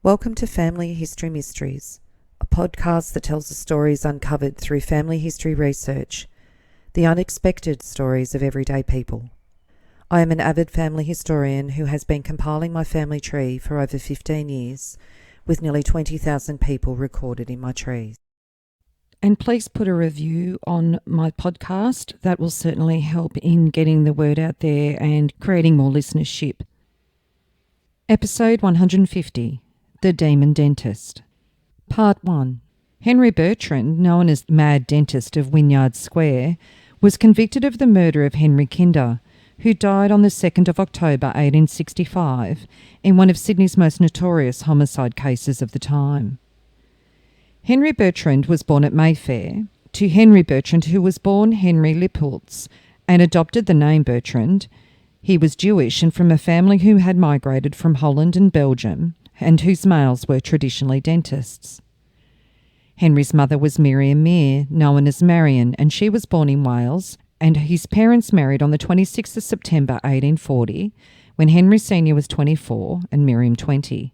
Welcome to Family History Mysteries, a podcast that tells the stories uncovered through family history research, the unexpected stories of everyday people. I am an avid family historian who has been compiling my family tree for over 15 years, with nearly 20,000 people recorded in my trees. And please put a review on my podcast. That will certainly help in getting the word out there and creating more listenership. Episode 150. The Demon Dentist. Part 1. Henry Bertrand, known as Mad Dentist of Wynyard Square, was convicted of the murder of Henry Kinder, who died on the 2nd of October 1865 in one of Sydney's most notorious homicide cases of the time. Henry Bertrand was born at Mayfair, to Henry Bertrand, who was born Henry Lippoltz and adopted the name Bertrand. He was Jewish and from a family who had migrated from Holland and Belgium, and whose males were traditionally dentists. Henry's mother was Miriam Mere, known as Marion, and she was born in Wales, and his parents married on the 26th of September 1840, when Henry Sr. was 24 and Miriam 20.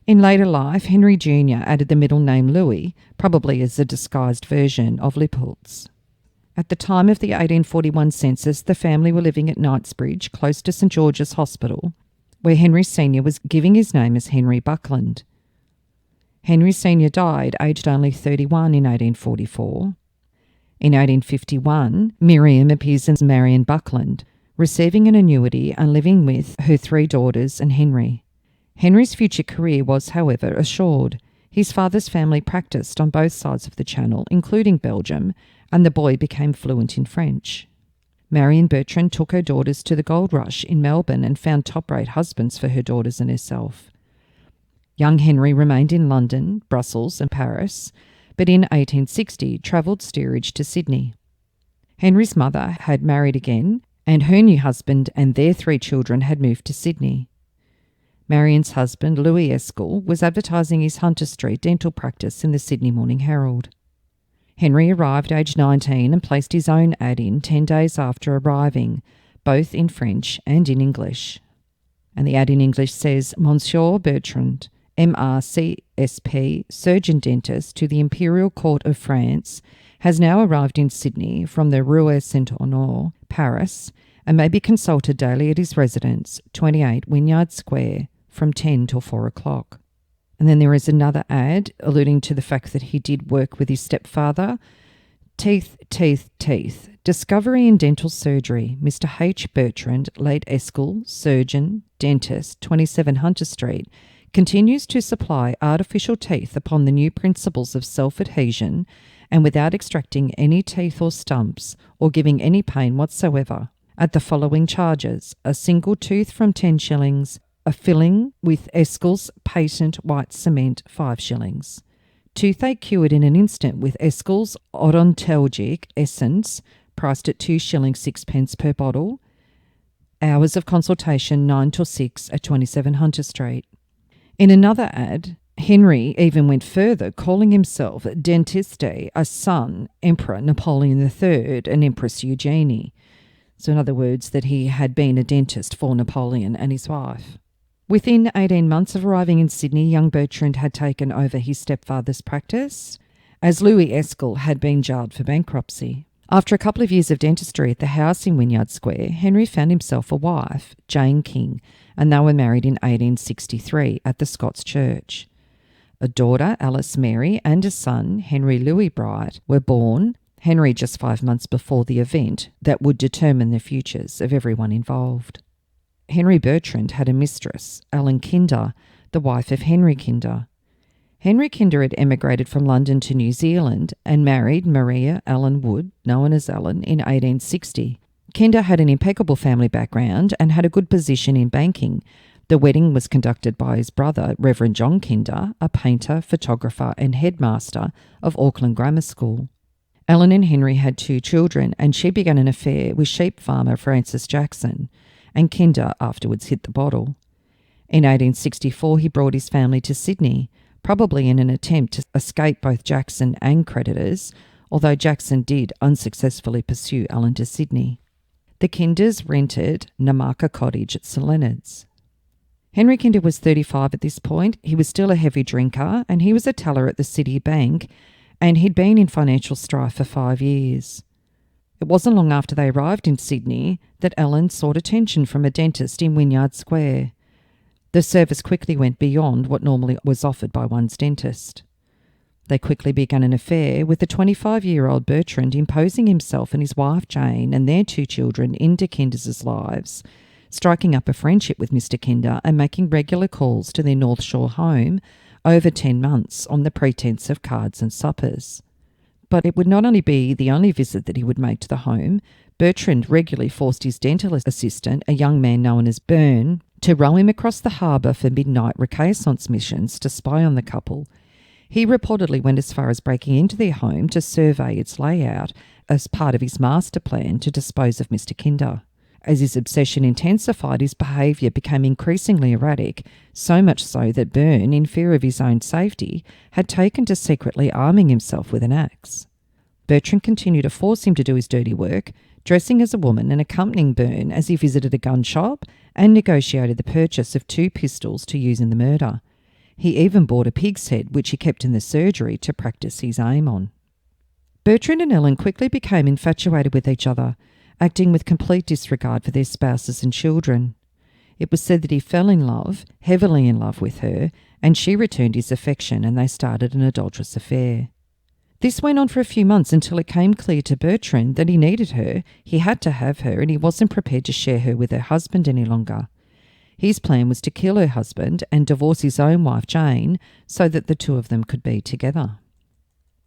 In later life, Henry Jr. added the middle name Louis, probably as a disguised version of Lippoltz. At the time of the 1841 census, the family were living at Knightsbridge, close to St George's Hospital, where Henry Sr. was giving his name as Henry Buckland. Henry Sr. died aged only 31 in 1844. In 1851, Miriam appears as Marion Buckland, receiving an annuity and living with her 3 daughters and Henry. Henry's future career was, however, assured. His father's family practised on both sides of the Channel, including Belgium, and the boy became fluent in French. Marion Bertrand took her daughters to the gold rush in Melbourne and found top-rate husbands for her daughters and herself. Young Henry remained in London, Brussels and Paris, but in 1860 travelled steerage to Sydney. Henry's mother had married again, and her new husband and their 3 children had moved to Sydney. Marion's husband, Louis Escall, was advertising his Hunter Street dental practice in the Sydney Morning Herald. Henry arrived aged 19 and placed his own ad in 10 days after arriving, both in French and in English. And the ad in English says, Monsieur Bertrand, MRCSP, Surgeon Dentist to the Imperial Court of France, has now arrived in Sydney from the Rue Saint-Honore, Paris, and may be consulted daily at his residence, 28 Wynyard Square, from 10 till 4 o'clock. And then there is another ad alluding to the fact that he did work with his stepfather. Teeth, teeth, teeth. Discovery in dental surgery. Mr. H. Bertrand, late Escall, surgeon, dentist, 27 Hunter Street, continues to supply artificial teeth upon the new principles of self-adhesion and without extracting any teeth or stumps or giving any pain whatsoever, at the following charges: a single tooth from 10 shillings, a filling with Escall's patent white cement, 5 shillings. Toothache cured in an instant with Escall's odontalgic essence, priced at 2 shillings 6 pence per bottle. Hours of consultation 9 till 6 at 27 Hunter Street. In another ad, Henry even went further, calling himself Dentiste, a son, Emperor Napoleon III and Empress Eugenie. So in other words, that he had been a dentist for Napoleon and his wife. Within 18 months of arriving in Sydney, young Bertrand had taken over his stepfather's practice, as Louis Escall had been jailed for bankruptcy. After a couple of years of dentistry at the house in Wynyard Square, Henry found himself a wife, Jane King, and they were married in 1863 at the Scots Church. A daughter, Alice Mary, and a son, Henry Louis Bright, were born, Henry just 5 months before the event that would determine the futures of everyone involved. Henry Bertrand had a mistress, Ellen Kinder, the wife of Henry Kinder. Henry Kinder had emigrated from London to New Zealand and married Maria Ellen Wood, known as Ellen, in 1860. Kinder had an impeccable family background and had a good position in banking. The wedding was conducted by his brother, Reverend John Kinder, a painter, photographer and headmaster of Auckland Grammar School. Ellen and Henry had 2 children, and she began an affair with sheep farmer Francis Jackson, and Kinder afterwards hit the bottle. In 1864, he brought his family to Sydney, probably in an attempt to escape both Jackson and creditors, although Jackson did unsuccessfully pursue Ellen to Sydney. The Kinders rented Namaka Cottage at St Leonard's. Henry Kinder was 35 at this point. He was still a heavy drinker, and he was a teller at the City Bank, and he'd been in financial strife for 5 years. It wasn't long after they arrived in Sydney that Ellen sought attention from a dentist in Wynyard Square. The service quickly went beyond what normally was offered by one's dentist. They quickly began an affair, with the 25-year-old Bertrand imposing himself and his wife Jane and their 2 children into Kinder's lives, striking up a friendship with Mr. Kinder and making regular calls to their North Shore home over 10 months on the pretense of cards and suppers. But it would not only be the only visit that he would make to the home. Bertrand regularly forced his dental assistant, a young man known as Byrne, to row him across the harbour for midnight reconnaissance missions to spy on the couple. He reportedly went as far as breaking into their home to survey its layout as part of his master plan to dispose of Mr. Kinder. As his obsession intensified, his behaviour became increasingly erratic, so much so that Byrne, in fear of his own safety, had taken to secretly arming himself with an axe. Bertrand continued to force him to do his dirty work, dressing as a woman and accompanying Byrne as he visited a gun shop and negotiated the purchase of 2 pistols to use in the murder. He even bought a pig's head, which he kept in the surgery to practice his aim on. Bertrand and Ellen quickly became infatuated with each other, acting with complete disregard for their spouses and children. It was said that he fell in love, heavily in love with her, and she returned his affection, and they started an adulterous affair. This went on for a few months until it came clear to Bertrand that he needed her, he had to have her, and he wasn't prepared to share her with her husband any longer. His plan was to kill her husband and divorce his own wife Jane so that the 2 of them could be together.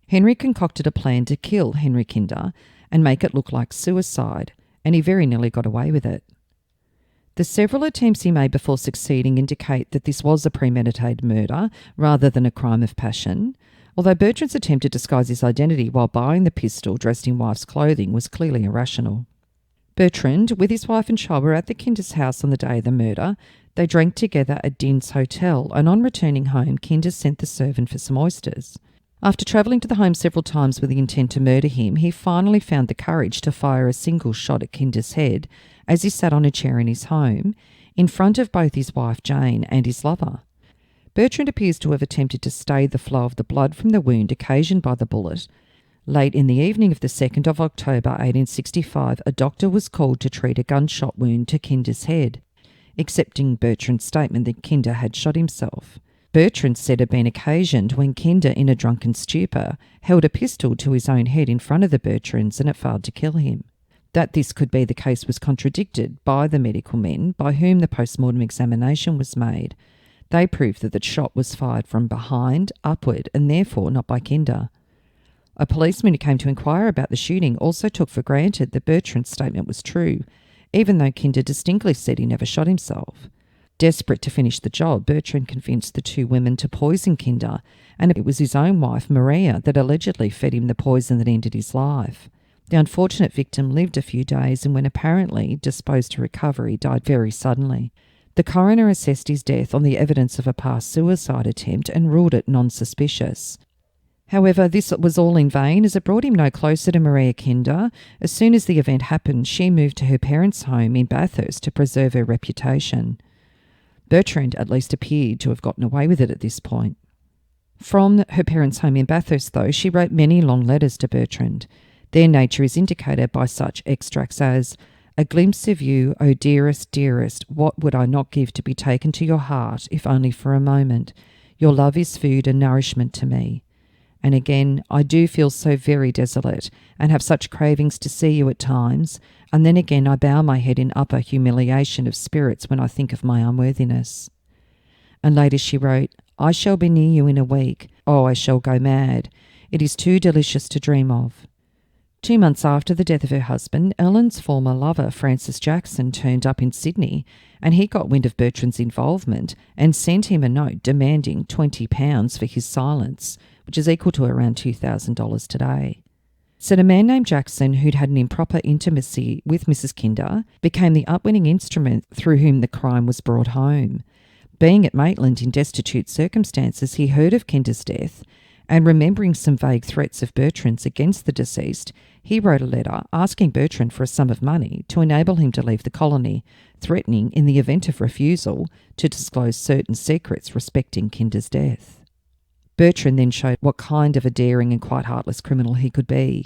Henry concocted a plan to kill Henry Kinder and make it look like suicide, and he very nearly got away with it. The several attempts he made before succeeding indicate that this was a premeditated murder rather than a crime of passion, although Bertrand's attempt to disguise his identity while buying the pistol dressed in wife's clothing was clearly irrational. Bertrand, with his wife and child, were at the Kinder's house on the day of the murder. They drank together at Din's Hotel, and on returning home, Kinder sent the servant for some oysters. After travelling to the home several times with the intent to murder him, he finally found the courage to fire a single shot at Kinder's head as he sat on a chair in his home, in front of both his wife Jane and his lover. Bertrand appears to have attempted to stay the flow of the blood from the wound occasioned by the bullet. Late in the evening of the 2nd of October 1865, a doctor was called to treat a gunshot wound to Kinder's head, accepting Bertrand's statement that Kinder had shot himself. Bertrand said it had been occasioned when Kinder, in a drunken stupor, held a pistol to his own head in front of the Bertrands and it failed to kill him. That this could be the case was contradicted by the medical men by whom the post-mortem examination was made. They proved that the shot was fired from behind, upward, and therefore not by Kinder. A policeman who came to inquire about the shooting also took for granted that Bertrand's statement was true, even though Kinder distinctly said he never shot himself. Desperate to finish the job, Bertrand convinced the 2 women to poison Kinder, and it was his own wife, Maria, that allegedly fed him the poison that ended his life. The unfortunate victim lived a few days and, when apparently disposed to recovery, died very suddenly. The coroner assessed his death on the evidence of a past suicide attempt and ruled it non-suspicious. However, this was all in vain, as it brought him no closer to Maria Kinder. As soon as the event happened, she moved to her parents' home in Bathurst to preserve her reputation. Bertrand at least appeared to have gotten away with it at this point. From her parents' home in Bathurst, though, she wrote many long letters to Bertrand. Their nature is indicated by such extracts as, "A glimpse of you, O dearest, dearest, what would I not give to be taken to your heart, if only for a moment? Your love is food and nourishment to me." And again, "I do feel so very desolate, and have such cravings to see you at times, and then again I bow my head in utter humiliation of spirits when I think of my unworthiness." And later she wrote, "I shall be near you in a week. Oh, I shall go mad. It is too delicious to dream of." 2 months after the death of her husband, Ellen's former lover, Francis Jackson, turned up in Sydney, and he got wind of Bertrand's involvement and sent him a note demanding £20 for his silence, which is equal to around $2,000 today. Said a man named Jackson, who'd had an improper intimacy with Mrs. Kinder, became the upwinning instrument through whom the crime was brought home. Being at Maitland in destitute circumstances, he heard of Kinder's death and remembering some vague threats of Bertrand's against the deceased, he wrote a letter asking Bertrand for a sum of money to enable him to leave the colony, threatening, in the event of refusal, to disclose certain secrets respecting Kinder's death. Bertrand then showed what kind of a daring and quite heartless criminal he could be.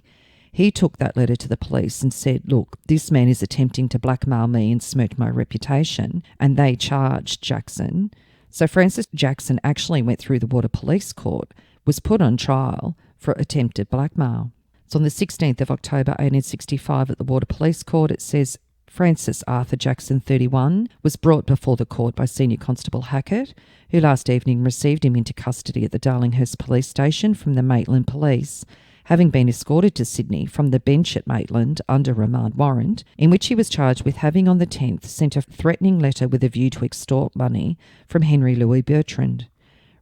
He took that letter to the police and said, "Look, this man is attempting to blackmail me and smirch my reputation," and they charged Jackson. So Francis Jackson actually went through the Water Police Court, was put on trial for attempted blackmail. So on the 16th of October 1865 at the Water Police Court, it says, Francis Arthur Jackson, 31, was brought before the court by Senior Constable Hackett, who last evening received him into custody at the Darlinghurst Police Station from the Maitland Police, having been escorted to Sydney from the bench at Maitland under remand warrant, in which he was charged with having on the 10th sent a threatening letter with a view to extort money from Henry Louis Bertrand.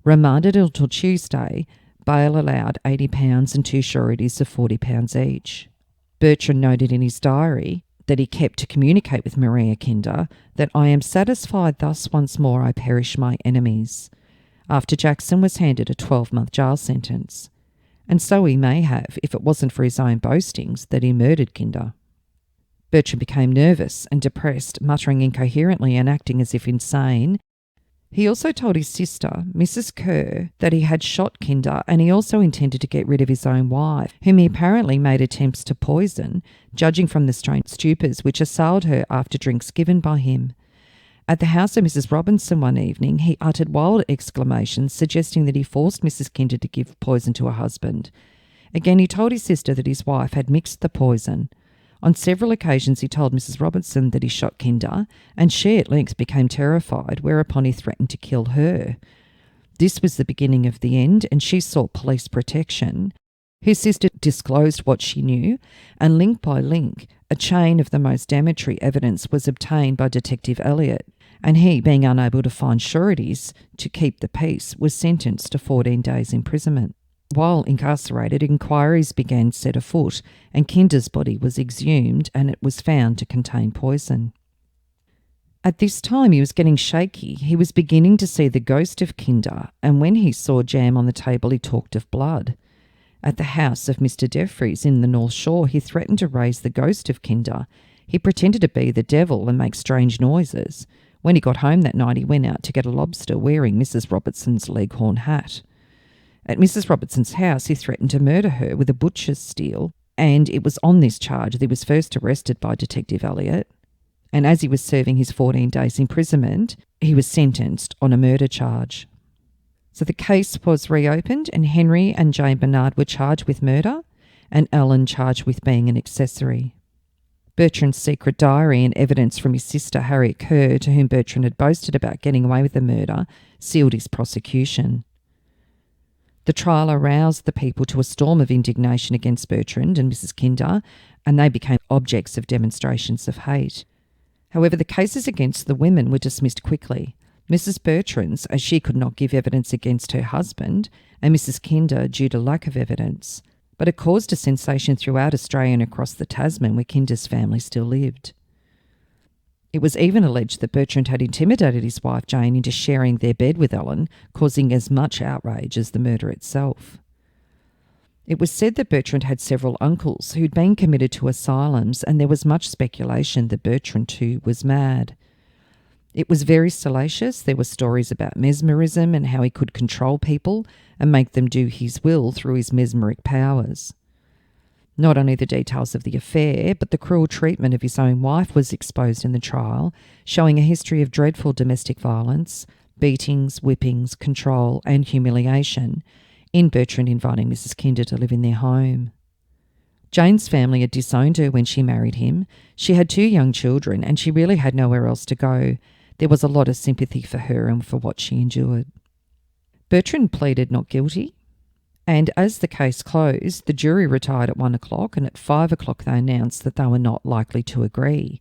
Remanded until Tuesday, bail allowed £80 and 2 sureties of £40 each. Bertrand noted in his diary that he kept to communicate with Maria Kinder that "I am satisfied thus once more I perish my enemies," after Jackson was handed a 12-month jail sentence. And so he may have, if it wasn't for his own boastings that he murdered Kinder. Bertrand became nervous and depressed, muttering incoherently and acting as if insane. He also told his sister, Mrs. Kerr, that he had shot Kinder, and he also intended to get rid of his own wife, whom he apparently made attempts to poison, judging from the strange stupors which assailed her after drinks given by him. At the house of Mrs. Robinson one evening, he uttered wild exclamations, suggesting that he forced Mrs. Kinder to give poison to her husband. Again, he told his sister that his wife had mixed the poison. On several occasions he told Mrs. Robinson that he shot Kinder, and she at length became terrified, whereupon he threatened to kill her. This was the beginning of the end, and she sought police protection. His sister disclosed what she knew, and link by link, a chain of the most damnatory evidence was obtained by Detective Elliot, and he, being unable to find sureties to keep the peace, was sentenced to 14 days' imprisonment. While incarcerated, inquiries began set afoot, and Kinder's body was exhumed, and it was found to contain poison. At this time he was getting shaky. He was beginning to see the ghost of Kinder, and when he saw jam on the table he talked of blood. At the house of Mr. Jeffreys in the North Shore he threatened to raise the ghost of Kinder. He pretended to be the devil and make strange noises. When he got home that night he went out to get a lobster wearing Mrs. Robertson's leghorn hat. At Mrs. Robertson's house he threatened to murder her with a butcher's steel, and it was on this charge that he was first arrested by Detective Elliot, and as he was serving his 14 days' imprisonment, he was sentenced on a murder charge. So the case was reopened, and Henry and Jane Bernard were charged with murder, and Ellen charged with being an accessory. Bertrand's secret diary and evidence from his sister Harriet Kerr, to whom Bertrand had boasted about getting away with the murder, sealed his prosecution. The trial aroused the people to a storm of indignation against Bertrand and Mrs. Kinder, and they became objects of demonstrations of hate. However, the cases against the women were dismissed quickly. Mrs. Bertrand's, as she could not give evidence against her husband, and Mrs. Kinder due to lack of evidence. But it caused a sensation throughout Australia and across the Tasman, where Kinder's family still lived. It was even alleged that Bertrand had intimidated his wife Jane into sharing their bed with Ellen, causing as much outrage as the murder itself. It was said that Bertrand had several uncles who'd been committed to asylums, and there was much speculation that Bertrand too was mad. It was very salacious. There were stories about mesmerism and how he could control people and make them do his will through his mesmeric powers. Not only the details of the affair, but the cruel treatment of his own wife was exposed in the trial, showing a history of dreadful domestic violence, beatings, whippings, control and humiliation, in Bertrand inviting Mrs. Kinder to live in their home. Jane's family had disowned her when she married him. She had 2 young children and she really had nowhere else to go. There was a lot of sympathy for her and for what she endured. Bertrand pleaded not guilty, and as the case closed, the jury retired at 1 o'clock, and at 5 o'clock they announced that they were not likely to agree.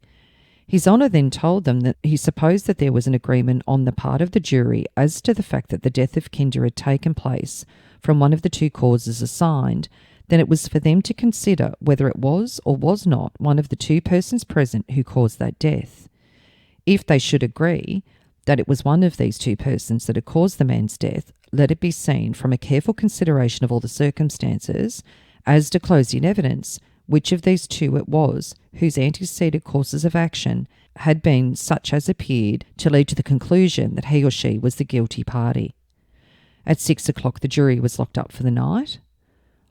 His Honour then told them that he supposed that there was an agreement on the part of the jury as to the fact that the death of Kinder had taken place from one of the 2 causes assigned, then it was for them to consider whether it was or was not one of the 2 persons present who caused that death. If they should agree, That it was one of these two persons that had caused the man's death, let it be seen from a careful consideration of all the circumstances, as disclosed in evidence, which of these two it was whose antecedent courses of action had been such as appeared to lead to the conclusion that he or she was the guilty party. At 6 o'clock the jury was locked up for the night.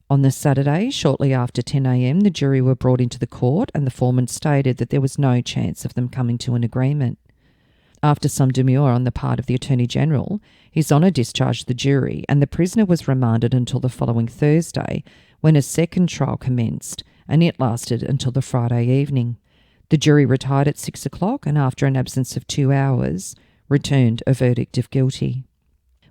On the Saturday, shortly after 10 a.m, the jury were brought into the court and the foreman stated that there was no chance of them coming to an agreement. After some demur on the part of the Attorney-General, His Honour discharged the jury and the prisoner was remanded until the following Thursday, when a second trial commenced, and it lasted until the Friday evening. The jury retired at 6 o'clock and after an absence of 2 hours, returned a verdict of guilty.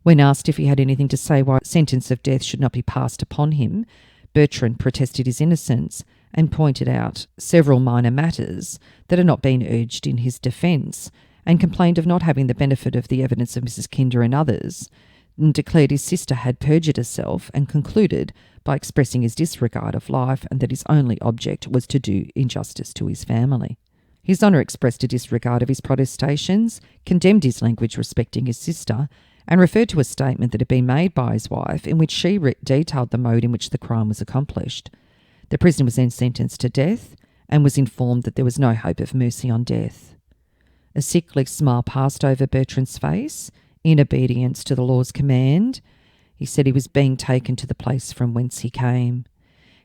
When asked if he had anything to say why sentence of death should not be passed upon him, Bertrand protested his innocence and pointed out several minor matters that had not been urged in his defence, and complained of not having the benefit of the evidence of Mrs. Kinder and others, and declared his sister had perjured herself, and concluded by expressing his disregard of life and that his only object was to do injustice to his family. His Honour expressed a disregard of his protestations, condemned his language respecting his sister, and referred to a statement that had been made by his wife in which she detailed the mode in which the crime was accomplished. The prisoner was then sentenced to death and was informed that there was no hope of mercy on death. A sickly smile passed over Bertrand's face in obedience to the law's command. He said he was being taken to the place from whence he came.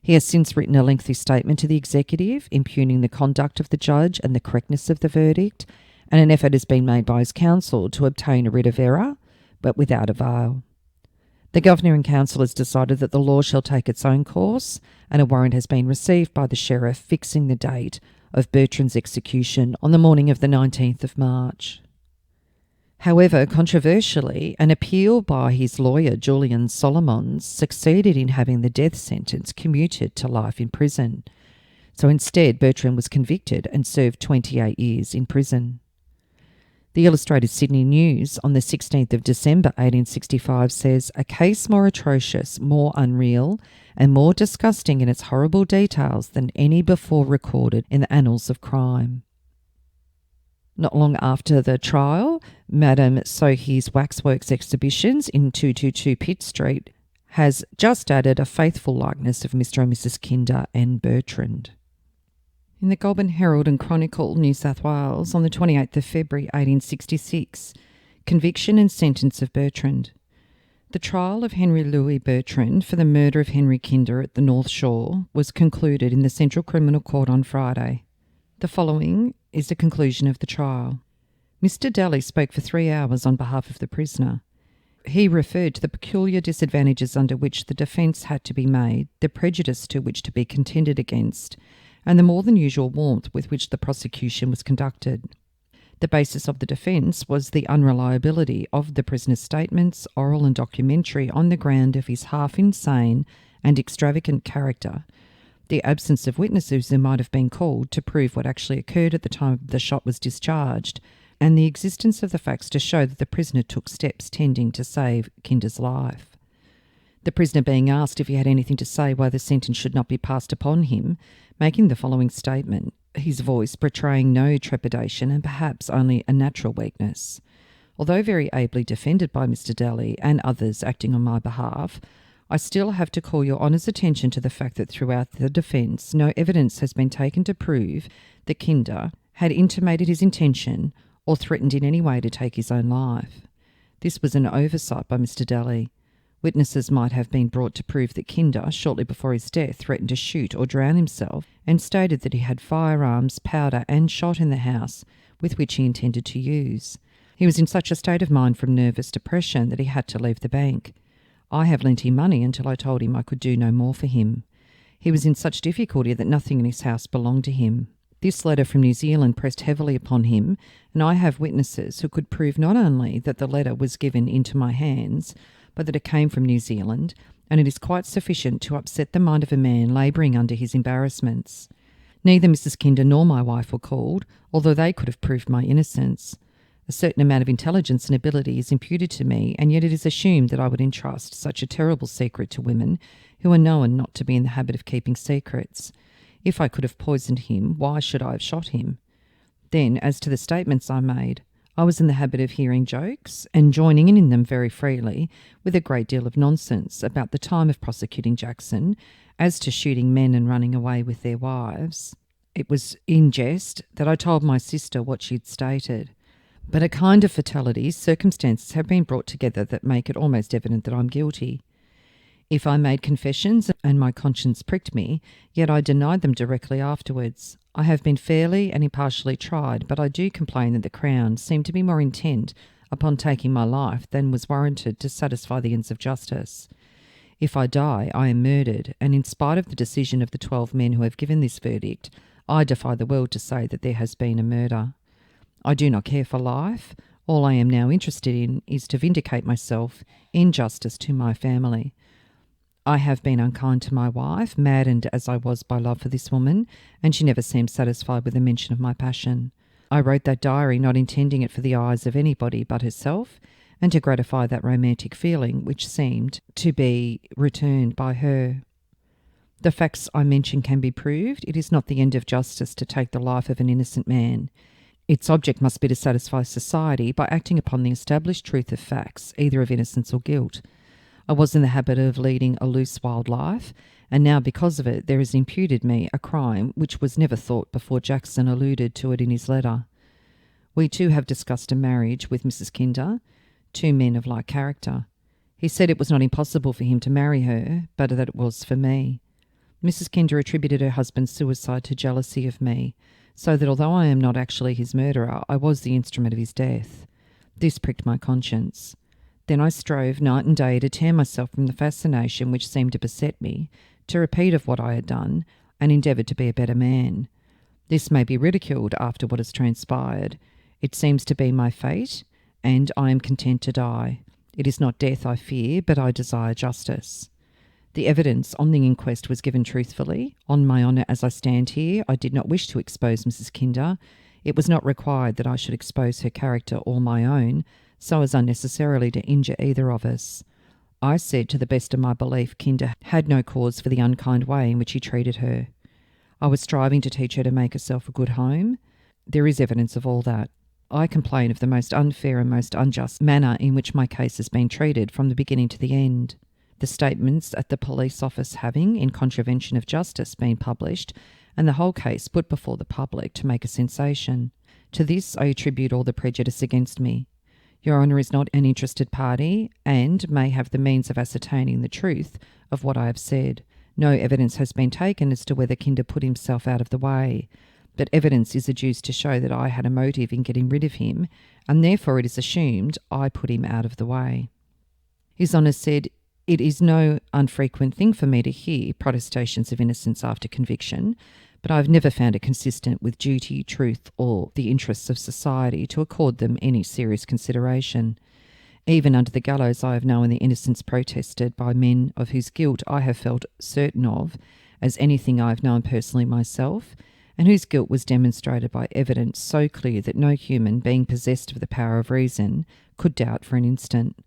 He has since written a lengthy statement to the executive, impugning the conduct of the judge and the correctness of the verdict, and an effort has been made by his counsel to obtain a writ of error, but without avail. The Governor and Council has decided that the law shall take its own course, and a warrant has been received by the Sheriff fixing the date of Bertrand's execution on the morning of the 19th of March. However, controversially, an appeal by his lawyer Julian Solomons succeeded in having the death sentence commuted to life in prison. So instead, Bertrand was convicted and served 28 years in prison. The Illustrated Sydney News on the 16th of December 1865 says, "A case more atrocious, more unreal, and more disgusting in its horrible details than any before recorded in the annals of crime." Not long after the trial, Madame Sohi's Waxworks Exhibitions in 222 Pitt Street has just added a faithful likeness of Mr. and Mrs. Kinder and Bertrand. In the Goulburn Herald and Chronicle, New South Wales, on the 28th of February 1866, conviction and sentence of Bertrand. The trial of Henry Louis Bertrand for the murder of Henry Kinder at the North Shore was concluded in the Central Criminal Court on Friday. The following is the conclusion of the trial. Mr. Daly spoke for 3 hours on behalf of the prisoner. He referred to the peculiar disadvantages under which the defence had to be made, the prejudice to which to be contended against, and the more than usual warmth with which the prosecution was conducted. The basis of the defence was the unreliability of the prisoner's statements, oral and documentary, on the ground of his half-insane and extravagant character, the absence of witnesses who might have been called to prove what actually occurred at the time the shot was discharged, and the existence of the facts to show that the prisoner took steps tending to save Kinder's life. The prisoner being asked if he had anything to say why the sentence should not be passed upon him, making the following statement, his voice betraying no trepidation and perhaps only a natural weakness. Although very ably defended by Mr. Daly and others acting on my behalf, I still have to call your Honour's attention to the fact that throughout the defence no evidence has been taken to prove that Kinder had intimated his intention or threatened in any way to take his own life. This was an oversight by Mr. Daly. Witnesses might have been brought to prove that Kinder, shortly before his death, threatened to shoot or drown himself and stated that he had firearms, powder and shot in the house with which he intended to use. He was in such a state of mind from nervous depression that he had to leave the bank. I have lent him money until I told him I could do no more for him. He was in such difficulty that nothing in his house belonged to him. This letter from New Zealand pressed heavily upon him, and I have witnesses who could prove not only that the letter was given into my hands, but that it came from New Zealand, and it is quite sufficient to upset the mind of a man labouring under his embarrassments. Neither Mrs. Kinder nor my wife were called, although they could have proved my innocence. A certain amount of intelligence and ability is imputed to me, and yet it is assumed that I would entrust such a terrible secret to women who are known not to be in the habit of keeping secrets. If I could have poisoned him, why should I have shot him? Then, as to the statements I made, I was in the habit of hearing jokes and joining in them very freely, with a great deal of nonsense about the time of prosecuting Jackson as to shooting men and running away with their wives. It was in jest that I told my sister what she'd stated. But a kind of fatalities, circumstances have been brought together that make it almost evident that I'm guilty. If I made confessions and my conscience pricked me, yet I denied them directly afterwards. I have been fairly and impartially tried, but I do complain that the Crown seemed to be more intent upon taking my life than was warranted to satisfy the ends of justice. If I die, I am murdered, and in spite of the decision of the 12 men who have given this verdict, I defy the world to say that there has been a murder. I do not care for life. All I am now interested in is to vindicate myself in justice to my family. I have been unkind to my wife, maddened as I was by love for this woman, and she never seemed satisfied with a mention of my passion. I wrote that diary not intending it for the eyes of anybody but herself, and to gratify that romantic feeling which seemed to be returned by her. The facts I mention can be proved. It is not the end of justice to take the life of an innocent man. Its object must be to satisfy society by acting upon the established truth of facts, either of innocence or guilt. I was in the habit of leading a loose, wild life, and now because of it there is imputed me a crime which was never thought before Jackson alluded to it in his letter. We too have discussed a marriage with Mrs. Kinder, 2 men of like character. He said it was not impossible for him to marry her, but that it was for me. Mrs. Kinder attributed her husband's suicide to jealousy of me, so that although I am not actually his murderer, I was the instrument of his death. This pricked my conscience. Then I strove night and day to tear myself from the fascination which seemed to beset me, to repeat of what I had done, and endeavoured to be a better man. This may be ridiculed after what has transpired. It seems to be my fate, and I am content to die. It is not death I fear, but I desire justice. The evidence on the inquest was given truthfully. On my honour as I stand here, I did not wish to expose Mrs. Kinder. It was not required that I should expose her character or my own, so as unnecessarily to injure either of us. I said, to the best of my belief, Kinder had no cause for the unkind way in which he treated her. I was striving to teach her to make herself a good home. There is evidence of all that. I complain of the most unfair and most unjust manner in which my case has been treated from the beginning to the end. The statements at the police office having, in contravention of justice, been published, and the whole case put before the public to make a sensation. To this I attribute all the prejudice against me. Your Honour is not an interested party, and may have the means of ascertaining the truth of what I have said. No evidence has been taken as to whether Kinder put himself out of the way, but evidence is adduced to show that I had a motive in getting rid of him, and therefore it is assumed I put him out of the way. His Honour said, "It is no unfrequent thing for me to hear protestations of innocence after conviction, but I have never found it consistent with duty, truth, or the interests of society to accord them any serious consideration. Even under the gallows I have known the innocence protested by men of whose guilt I have felt certain of, as anything I have known personally myself, and whose guilt was demonstrated by evidence so clear that no human being possessed of the power of reason could doubt for an instant.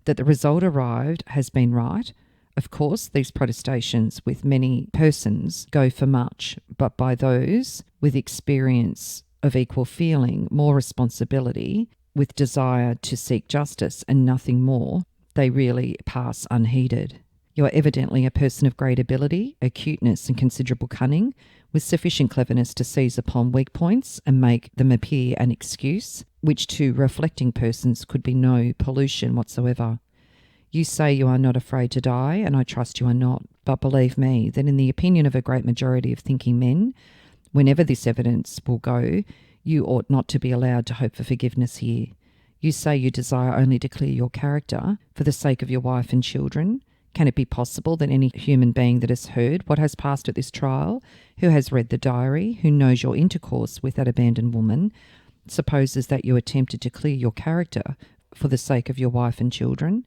That the result arrived has been right. Of course, these protestations with many persons go for much, but by those with experience of equal feeling, more responsibility, with desire to seek justice and nothing more, they really pass unheeded. You are evidently a person of great ability, acuteness and considerable cunning, with sufficient cleverness to seize upon weak points and make them appear an excuse, which to reflecting persons could be no pollution whatsoever. You say you are not afraid to die, and I trust you are not, but believe me that in the opinion of a great majority of thinking men, whenever this evidence will go, you ought not to be allowed to hope for forgiveness here. You say you desire only to clear your character for the sake of your wife and children. Can it be possible that any human being that has heard what has passed at this trial, who has read the diary, who knows your intercourse with that abandoned woman, supposes that you attempted to clear your character for the sake of your wife and children?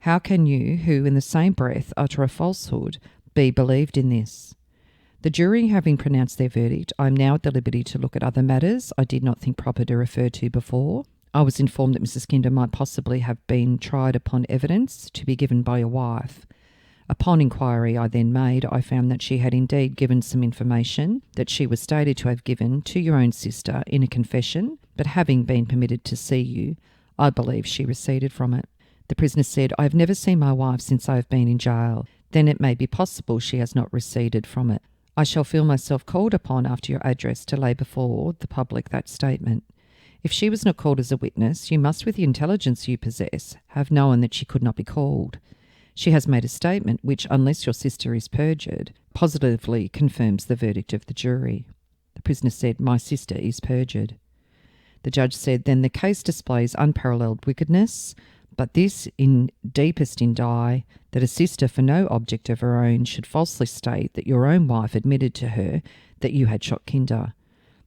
How can you, who in the same breath utter a falsehood, be believed in this? The jury having pronounced their verdict, I am now at the liberty to look at other matters I did not think proper to refer to before. I was informed that Mrs. Kinder might possibly have been tried upon evidence to be given by your wife. Upon inquiry I then made, I found that she had indeed given some information that she was stated to have given to your own sister in a confession, but having been permitted to see you, I believe she receded from it. The prisoner said, I have never seen my wife since I have been in jail. Then it may be possible she has not receded from it. I shall feel myself called upon after your address to lay before the public that statement. If she was not called as a witness, you must, with the intelligence you possess, have known that she could not be called. She has made a statement which, unless your sister is perjured, positively confirms the verdict of the jury. The prisoner said, my sister is perjured. The judge said, then the case displays unparalleled wickedness, but this in deepest indie, that a sister for no object of her own should falsely state that your own wife admitted to her that you had shot Kinder.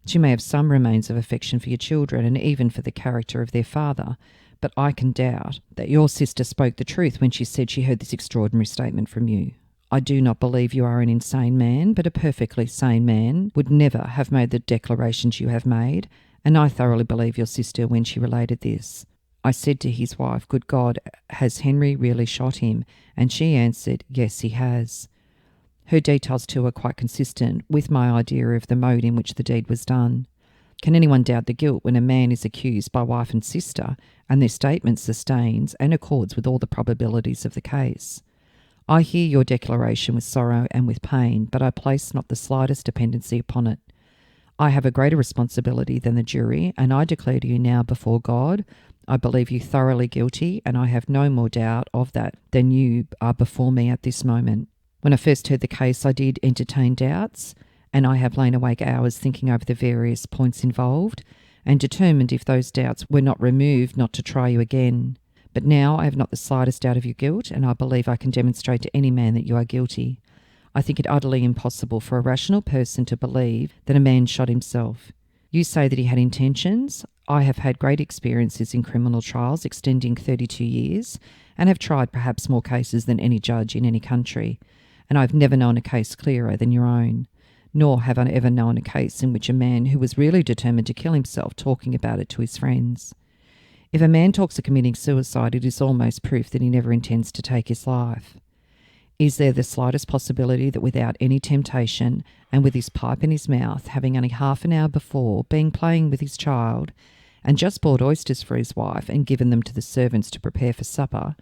She may have some remains of affection for your children and even for the character of their father, but I can doubt that your sister spoke the truth when she said she heard this extraordinary statement from you. I do not believe you are an insane man, but a perfectly sane man would never have made the declarations you have made, and I thoroughly believe your sister when she related this. I said to his wife, good God, has Henry really shot him? And she answered, yes, he has. Her details too are quite consistent with my idea of the mode in which the deed was done. Can anyone doubt the guilt when a man is accused by wife and sister and their statement sustains and accords with all the probabilities of the case? I hear your declaration with sorrow and with pain, but I place not the slightest dependency upon it. I have a greater responsibility than the jury, and I declare to you now before God, I believe you thoroughly guilty, and I have no more doubt of that than you are before me at this moment. When I first heard the case, I did entertain doubts, and I have lain awake hours thinking over the various points involved, and determined if those doubts were not removed not to try you again. But now I have not the slightest doubt of your guilt, and I believe I can demonstrate to any man that you are guilty. I think it utterly impossible for a rational person to believe that a man shot himself. You say that he had intentions. I have had great experiences in criminal trials extending 32 years, and have tried perhaps more cases than any judge in any country, and I have never known a case clearer than your own. Nor have I ever known a case in which a man who was really determined to kill himself talking about it to his friends. If a man talks of committing suicide, it is almost proof that he never intends to take his life. Is there the slightest possibility that without any temptation, and with his pipe in his mouth, having only half an hour before been playing with his child, and just bought oysters for his wife and given them to the servants to prepare for supper,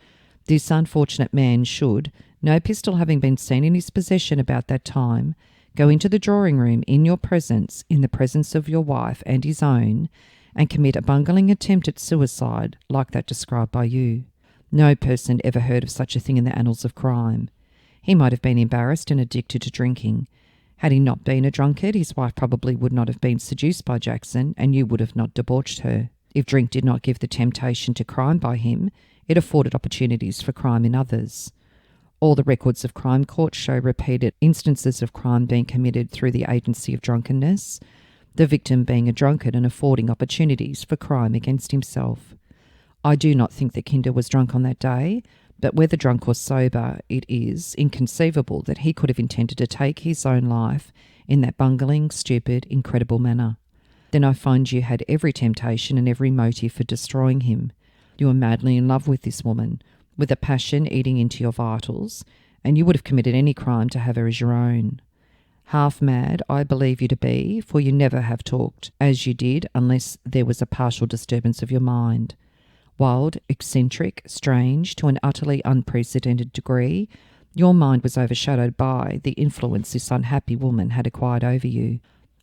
this unfortunate man should, no pistol having been seen in his possession about that time, go into the drawing-room in your presence, in the presence of your wife and his own, and commit a bungling attempt at suicide like that described by you? No person ever heard of such a thing in the annals of crime. He might have been embarrassed and addicted to drinking. Had he not been a drunkard, his wife probably would not have been seduced by Jackson, and you would have not debauched her. If drink did not give the temptation to crime by him, it afforded opportunities for crime in others. All the records of crime courts show repeated instances of crime being committed through the agency of drunkenness, the victim being a drunkard and affording opportunities for crime against himself. I do not think that Kinder was drunk on that day, but whether drunk or sober, it is inconceivable that he could have intended to take his own life in that bungling, stupid, incredible manner. Then I find you had every temptation and every motive for destroying him. You were madly in love with this woman, with a passion eating into your vitals, and you would have committed any crime to have her as your own. Half mad I believe you to be, for you never have talked as you did unless there was a partial disturbance of your mind. Wild, eccentric, strange, to an utterly unprecedented degree, your mind was overshadowed by the influence this unhappy woman had acquired over you.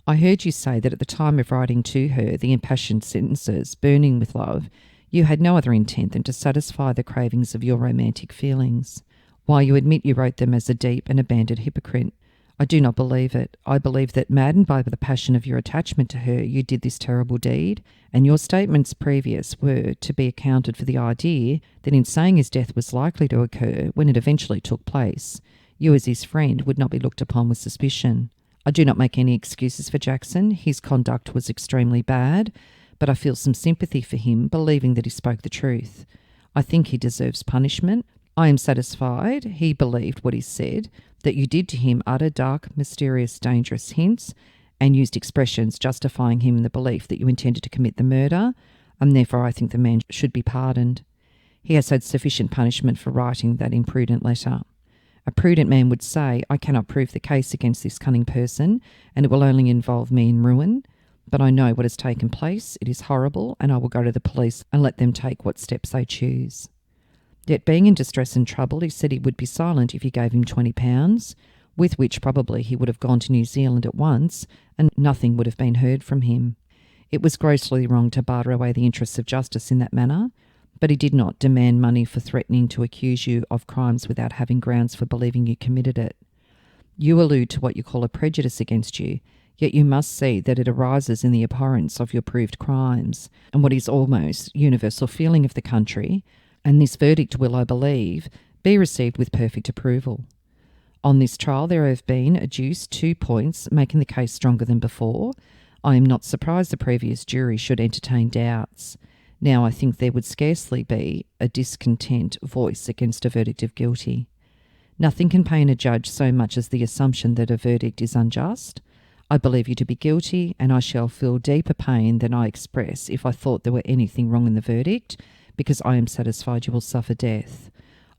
I heard you say that at the time of writing to her the impassioned sentences, burning with love, you had no other intent than to satisfy the cravings of your romantic feelings. Why, you admit you wrote them as a deep and abandoned hypocrite. I do not believe it. I believe that, maddened by the passion of your attachment to her, you did this terrible deed, and your statements previous were to be accounted for the idea that in saying his death was likely to occur when it eventually took place, you as his friend would not be looked upon with suspicion. I do not make any excuses for Jackson. His conduct was extremely bad, but I feel some sympathy for him, believing that he spoke the truth. I think he deserves punishment. I am satisfied he believed what he said, that you did to him utter dark, mysterious, dangerous hints, and used expressions justifying him in the belief that you intended to commit the murder, and therefore I think the man should be pardoned. He has had sufficient punishment for writing that imprudent letter. A prudent man would say, I cannot prove the case against this cunning person, and it will only involve me in ruin. But I know what has taken place. It is horrible, and I will go to the police and let them take what steps they choose. Yet being in distress and trouble, he said he would be silent if you gave him £20, with which probably he would have gone to New Zealand at once and nothing would have been heard from him. It was grossly wrong to barter away the interests of justice in that manner, but he did not demand money for threatening to accuse you of crimes without having grounds for believing you committed it. You allude to what you call a prejudice against you, yet you must see that it arises in the abhorrence of your proved crimes and what is almost universal feeling of the country, and this verdict will, I believe, be received with perfect approval. On this trial there have been adduced 2 points making the case stronger than before. I am not surprised the previous jury should entertain doubts. Now I think there would scarcely be a discontent voice against a verdict of guilty. Nothing can pain a judge so much as the assumption that a verdict is unjust. I believe you to be guilty, and I shall feel deeper pain than I express if I thought there were anything wrong in the verdict, because I am satisfied you will suffer death.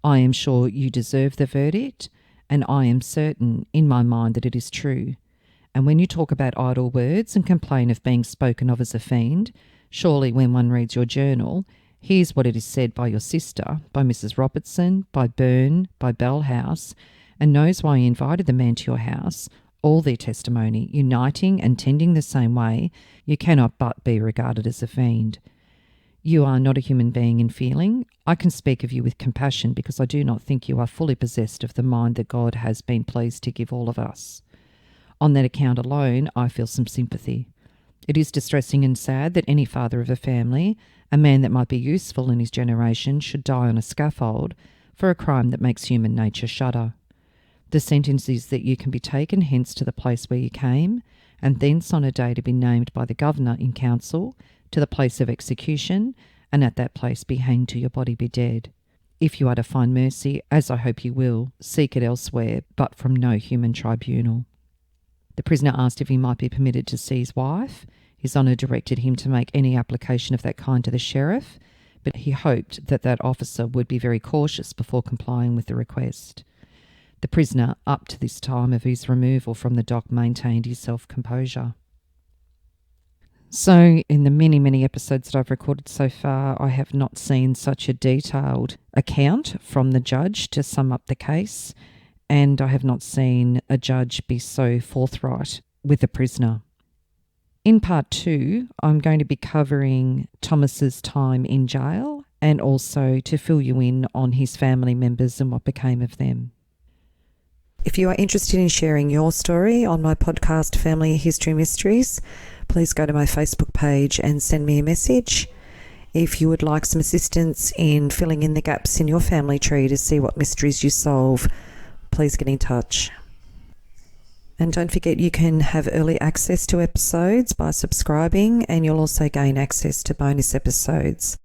I am sure you deserve the verdict, and I am certain in my mind that it is true. And when you talk about idle words and complain of being spoken of as a fiend, surely when one reads your journal, hears what it is said by your sister, by Mrs. Robertson, by Byrne, by Bell House, and knows why you invited the man to your house, all their testimony uniting and tending the same way, you cannot but be regarded as a fiend. You are not a human being in feeling. I can speak of you with compassion because I do not think you are fully possessed of the mind that God has been pleased to give all of us. On that account alone, I feel some sympathy. It is distressing and sad that any father of a family, a man that might be useful in his generation, should die on a scaffold for a crime that makes human nature shudder. The sentence is that you can be taken hence to the place where you came, and thence on a day to be named by the governor in council, to the place of execution, and at that place be hanged till your body be dead. If you are to find mercy, as I hope you will, seek it elsewhere, but from no human tribunal. The prisoner asked if he might be permitted to see his wife. His Honour directed him to make any application of that kind to the sheriff, but he hoped that that officer would be very cautious before complying with the request. The prisoner, up to this time of his removal from the dock, maintained his self-composure. So, in the many, many episodes that I've recorded so far, I have not seen such a detailed account from the judge to sum up the case, and I have not seen a judge be so forthright with the prisoner. In part 2, I'm going to be covering Thomas's time in jail and also to fill you in on his family members and what became of them. If you are interested in sharing your story on my podcast Family History Mysteries, please go to my Facebook page and send me a message. If you would like some assistance in filling in the gaps in your family tree to see what mysteries you solve, please get in touch. And don't forget you can have early access to episodes by subscribing, and you'll also gain access to bonus episodes.